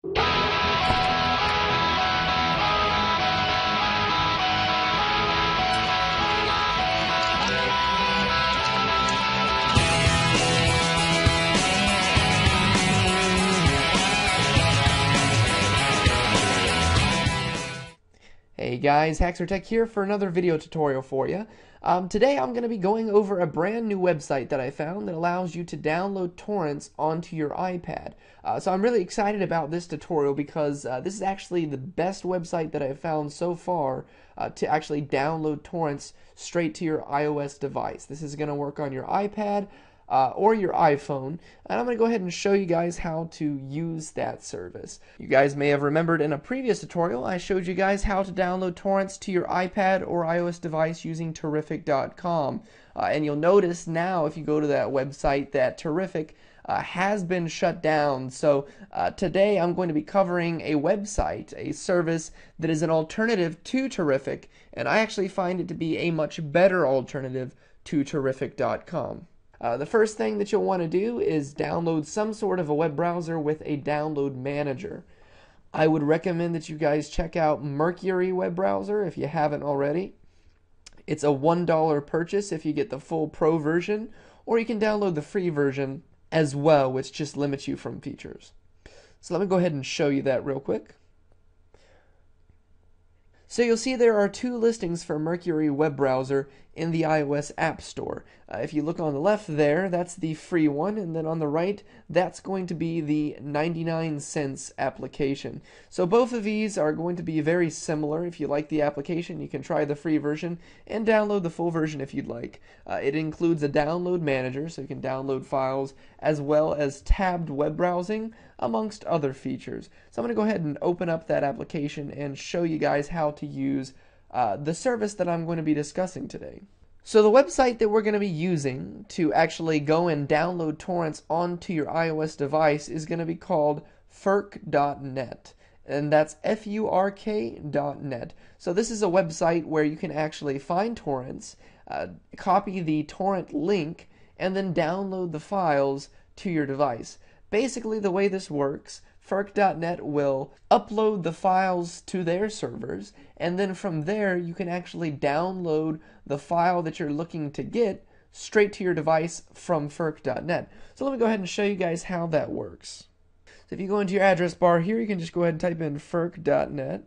Hey guys, HaxerTech here for another video tutorial for you. Today I'm going to be going over a brand new website that I found that allows you to download torrents onto your iPad. So I'm really excited about this tutorial because this is actually the best website that I've found so far to actually download torrents straight to your iOS device. This is going to work on your iPad or your iPhone, and I'm going to go ahead and show you guys how to use that service. You guys may have remembered in a previous tutorial I showed you guys how to download torrents to your iPad or iOS device using Terrific.com, and you'll notice now if you go to that website that Terrific has been shut down. So today I'm going to be covering a website, a service that is an alternative to Terrific, and I actually find it to be a much better alternative to Terrific.com. The first thing that you'll want to do is download some sort of a web browser with a download manager. I would recommend that you guys check out Mercury web browser if you haven't already. It's a $1 purchase if you get the full pro version, or you can download the free version as well, which just limits you from features. So let me go ahead and show you that real quick. So you'll see there are two listings for Mercury web browser in the iOS App Store. If you look on the left there, that's the free one, and then on the right, that's going to be the 99 cents application. So both of these are going to be very similar. If you like the application, you can try the free version and download the full version if you'd like. It includes a download manager, so you can download files, as well as tabbed web browsing, amongst other features. So I'm going to go ahead and open up that application and show you guys how to use the service that I'm going to be discussing today. So the website that we're going to be using to actually go and download torrents onto your iOS device is going to be called firk.net, and that's FURK.net. So this is a website where you can actually find torrents, copy the torrent link, and then download the files to your device. Basically, the way this works, firk.net will upload the files to their servers, and then from there you can actually download the file that you're looking to get straight to your device from firk.net. So let me go ahead and show you guys how that works. So if you go into your address bar here, you can just go ahead and type in firk.net.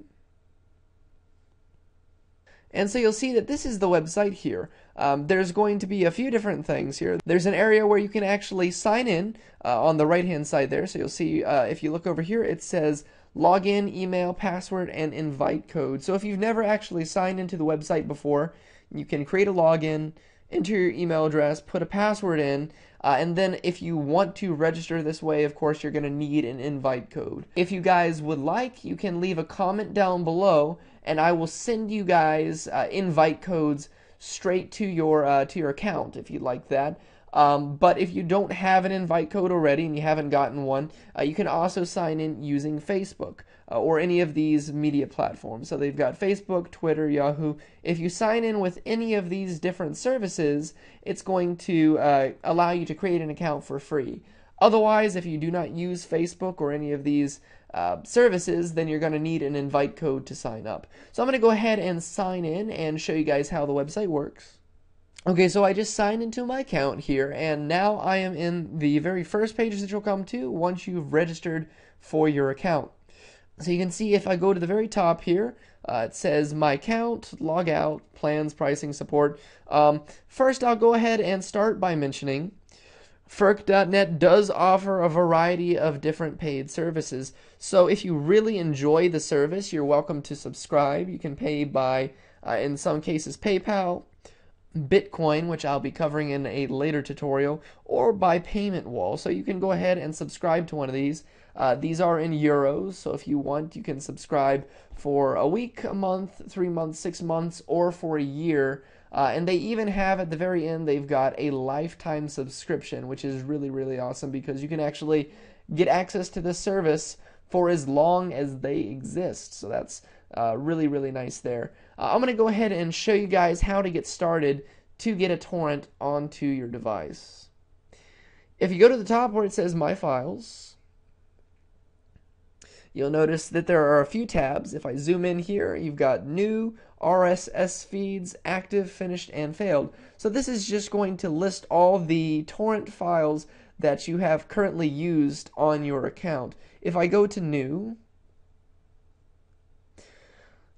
And so you'll see that this is the website here. There's going to be a few different things here. There's an area where you can actually sign in on the right hand side there. So you'll see if you look over here, it says login, email, password, and invite code. So if you've never actually signed into the website before, you can create a login, enter your email address, put a password in, and then if you want to register this way, of course, you're going to need an invite code. If you guys would like, you can leave a comment down below, and I will send you guys invite codes straight to your account if you'd like that. But if you don't have an invite code already and you haven't gotten one, you can also sign in using Facebook or any of these media platforms. So they've got Facebook, Twitter, Yahoo. If you sign in with any of these different services, it's going to allow you to create an account for free. Otherwise, if you do not use Facebook or any of these services, then you're going to need an invite code to sign up. So I'm going to go ahead and sign in and show you guys how the website works. Okay, so I just signed into my account here, and now I am in the very first page that you'll come to once you've registered for your account. So you can see if I go to the very top here, it says my account, log out, plans, pricing, support. First, I'll go ahead and start by mentioning firk.net does offer a variety of different paid services. So if you really enjoy the service, you're welcome to subscribe. You can pay by, in some cases, PayPal, Bitcoin, which I'll be covering in a later tutorial, or by payment wall. So you can go ahead and subscribe to one of these. These are in euros, so if you want, you can subscribe for a week, a month, 3 months, 6 months, or for a year. And they even have at the very end, they've got a lifetime subscription, which is really, really awesome because you can actually get access to this service for as long as they exist. So that's really, really nice there. I'm going to go ahead and show you guys how to get started to get a torrent onto your device. If you go to the top where it says My Files, you'll notice that there are a few tabs. If I zoom in here, you've got new, RSS feeds, active, finished, and failed. So this is just going to list all the torrent files that you have currently used on your account. If I go to new,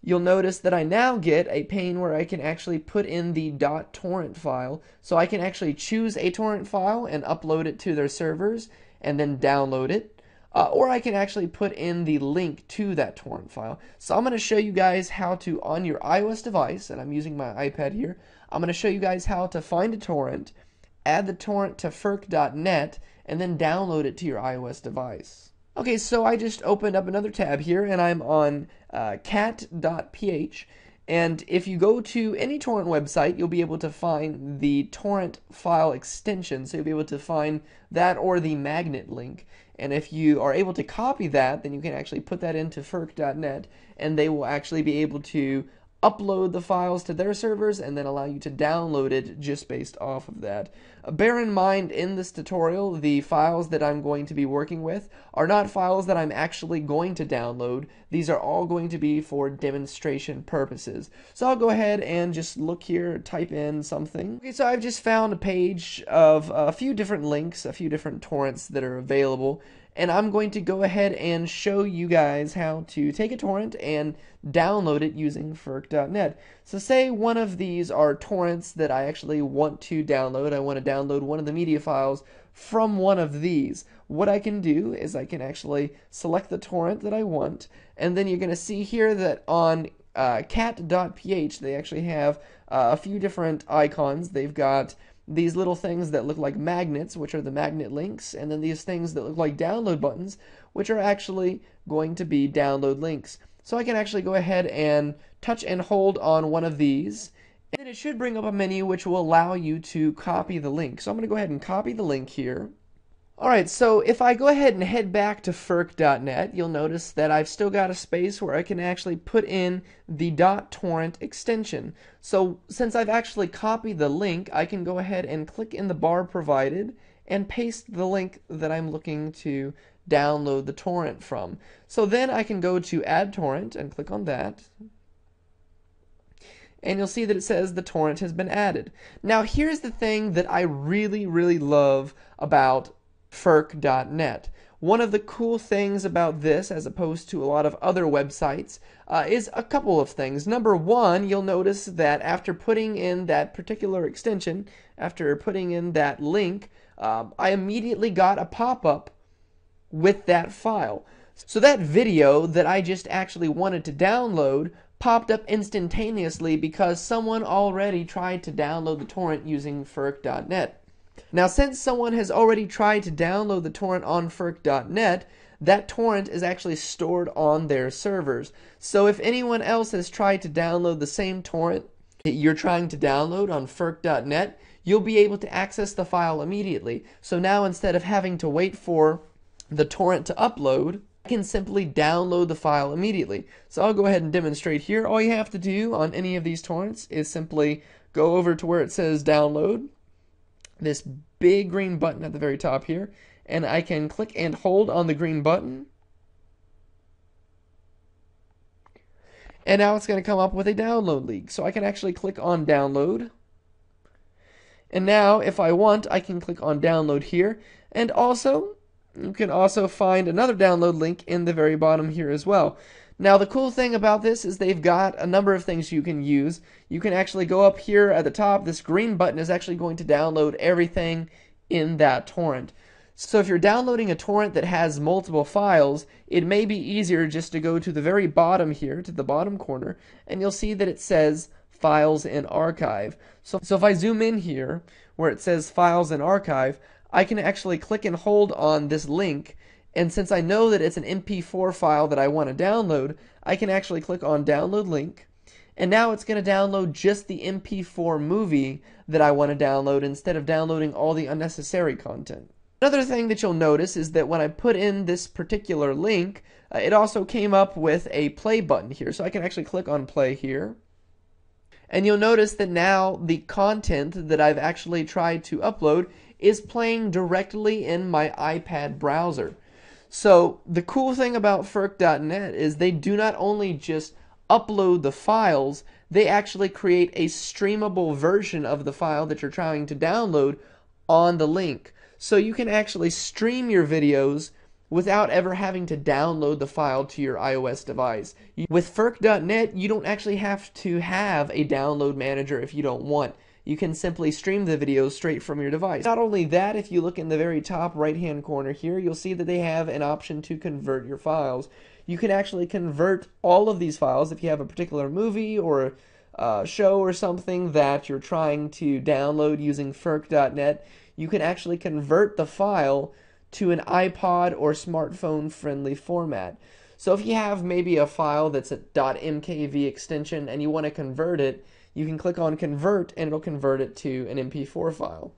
you'll notice that I now get a pane where I can actually put in the .torrent file. So I can actually choose a torrent file and upload it to their servers and then download it. Or I can actually put in the link to that torrent file. So I'm going to show you guys how to, on your iOS device, and I'm using my iPad here, I'm going to show you guys how to find a torrent, add the torrent to firk.net, and then download it to your iOS device. Okay, so I just opened up another tab here, and I'm on cat.ph. And if you go to any torrent website, you'll be able to find the torrent file extension. So you'll be able to find that or the magnet link. And if you are able to copy that, then you can actually put that into firk.net, and they will actually be able to upload the files to their servers and then allow you to download it just based off of that. Bear in mind, in this tutorial, the files that I'm going to be working with are not files that I'm actually going to download. These are all going to be for demonstration purposes. So I'll go ahead and just look here, type in something. Okay, so I've just found a page of a few different links, a few different torrents that are available. And I'm going to go ahead and show you guys how to take a torrent and download it using firk.net. So say one of these are torrents that I actually want to download. I want to download one of the media files from one of these. What I can do is I can actually select the torrent that I want, and then you're going to see here that on cat.ph they actually have a few different icons. They've got these little things that look like magnets, which are the magnet links, and then these things that look like download buttons, which are actually going to be download links. So I can actually go ahead and touch and hold on one of these, and then it should bring up a menu which will allow you to copy the link. So I'm going to go ahead and copy the link here. Alright, so if I go ahead and head back to firk.net, you'll notice that I've still got a space where I can actually put in the .torrent extension. So since I've actually copied the link, I can go ahead and click in the bar provided and paste the link that I'm looking to download the torrent from. So then I can go to Add Torrent and click on that. And you'll see that it says the torrent has been added. Now here's the thing that I really love about firk.net. One of the cool things about this, as opposed to a lot of other websites, is a couple of things. Number one, you'll notice that after putting in that particular extension, after putting in that link, I immediately got a pop-up with that file. So that video that I just actually wanted to download popped up instantaneously because someone already tried to download the torrent using firk.net. Now, since someone has already tried to download the torrent on firk.net, that torrent is actually stored on their servers. So if anyone else has tried to download the same torrent that you're trying to download on firk.net, you'll be able to access the file immediately. So now, instead of having to wait for the torrent to upload, I can simply download the file immediately. So I'll go ahead and demonstrate here. All you have to do on any of these torrents is simply go over to where it says download, this big green button at the very top here, and I can click and hold on the green button, and now it's going to come up with a download link. So I can actually click on download, and now if I want, I can click on download here, and also you can also find another download link in the very bottom here as well. Now the cool thing about this is they've got a number of things you can use. You can actually go up here at the top. This green button is actually going to download everything in that torrent. So if you're downloading a torrent that has multiple files, it may be easier just to go to the very bottom here, to the bottom corner, and you'll see that it says Files in Archive. So if I zoom in here where it says Files in Archive, I can actually click and hold on this link, and since I know that it's an MP4 file that I want to download, I can actually click on Download Link, and now it's going to download just the MP4 movie that I want to download instead of downloading all the unnecessary content. Another thing that you'll notice is that when I put in this particular link, it also came up with a play button here, so I can actually click on play here. And you'll notice that now the content that I've actually tried to upload is playing directly in my iPad browser. So the cool thing about FirstTrade.net is they do not only just upload the files, they actually create a streamable version of the file that you're trying to download on the link. So you can actually stream your videos without ever having to download the file to your iOS device. With FirstTrade.net, you don't actually have to have a download manager if you don't want. You can simply stream the videos straight from your device. Not only that, if you look in the very top right-hand corner here, you'll see that they have an option to convert your files. You can actually convert all of these files if you have a particular movie or a show or something that you're trying to download using FirstTrade.net. You can actually convert the file to an iPod or smartphone friendly format. So if you have maybe a file that's a .mkv extension and you want to convert it, you can click on convert and it'll convert it to an MP4 file.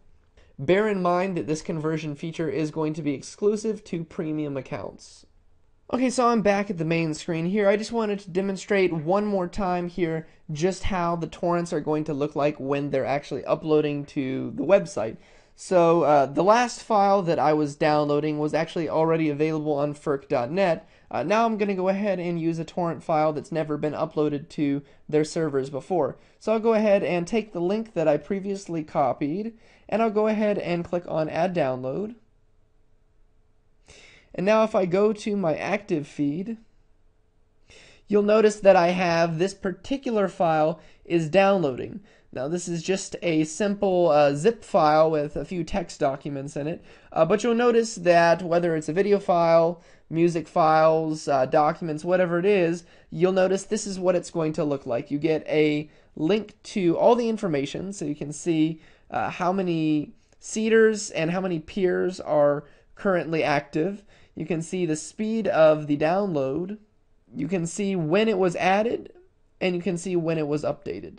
Bear in mind that this conversion feature is going to be exclusive to premium accounts. Okay, so I'm back at the main screen here. I just wanted to demonstrate one more time here just how the torrents are going to look like when they're actually uploading to the website. So the last file that I was downloading was actually already available on FirstTrade.net. Now I'm going to go ahead and use a torrent file that's never been uploaded to their servers before. So I'll go ahead and take the link that I previously copied, and I'll go ahead and click on Add Download. And now if I go to my active feed, you'll notice that I have this particular file is downloading. Now this is just a simple zip file with a few text documents in it, but you'll notice that whether it's a video file, music files, documents, whatever it is, you'll notice this is what it's going to look like. You get a link to all the information, so you can see how many seeders and how many peers are currently active. You can see the speed of the download. You can see when it was added, and you can see when it was updated.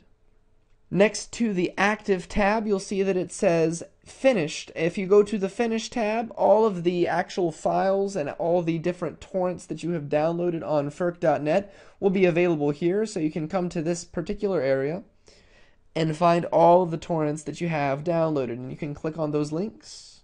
Next to the Active tab, you'll see that it says Finished. If you go to the Finished tab, all of the actual files and all the different torrents that you have downloaded on FirstTrade.net will be available here, so you can come to this particular area and find all of the torrents that you have downloaded, and you can click on those links.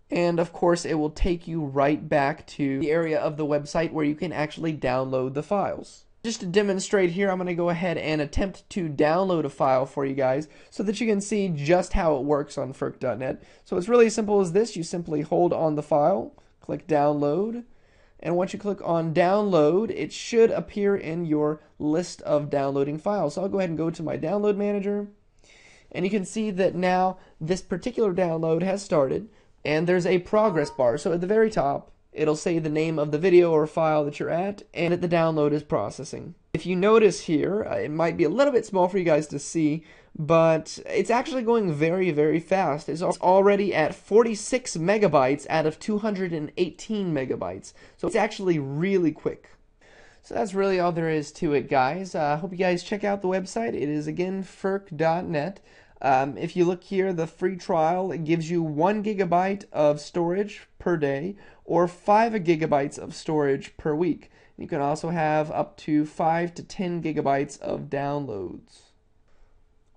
And of course, it will take you right back to the area of the website where you can actually download the files. Just to demonstrate here, I'm going to go ahead and attempt to download a file for you guys so that you can see just how it works on FirstTrade.net. So it's really simple as this. You simply hold on the file, click download, and once you click on download, it should appear in your list of downloading files. So I'll go ahead and go to my download manager, and you can see that now this particular download has started, and there's a progress bar. So at the very top, it'll say the name of the video or file that you're at, and that the download is processing. If you notice here, it might be a little bit small for you guys to see, but it's actually going very, very fast. It's already at 46 megabytes out of 218 megabytes. So it's actually really quick. So that's really all there is to it, guys. I hope you guys check out the website. It is, again, FirstTrade.net. If you look here, the free trial, it gives you 1 gigabyte of storage per day or 5 gigabytes of storage per week. You can also have up to 5 to 10 gigabytes of downloads.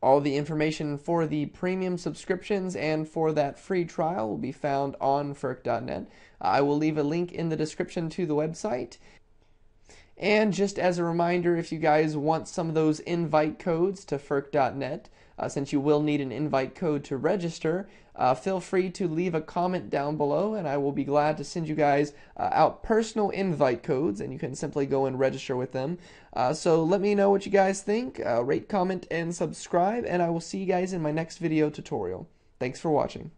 All the information for the premium subscriptions and for that free trial will be found on FirstTrade.net. I will leave a link in the description to the website. And just as a reminder, if you guys want some of those invite codes to FirstTrade.net, since you will need an invite code to register, feel free to leave a comment down below, and I will be glad to send you guys out personal invite codes, and you can simply go and register with them. So let me know what you guys think. Rate, comment, and subscribe, and I will see you guys in my next video tutorial. Thanks for watching.